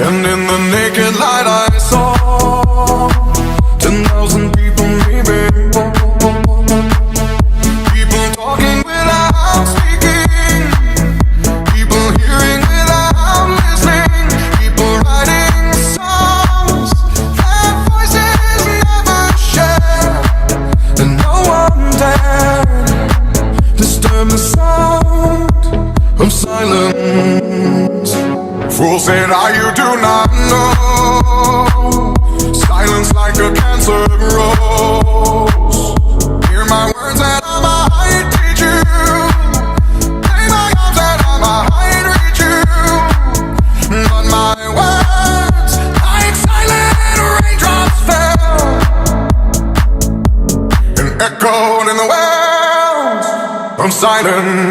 And in the naked light I saw 10,000 people maybe. People talking without speaking, people hearing without listening, people writing songs that voices never share, and no one dared disturb the sound of silence. Fool said, you do not know. Silence like a cancer grows. Hear my words and I might teach you. Play my arms and I might reach you. But my words, like silent raindrops, fell and echoed in the wells of silence.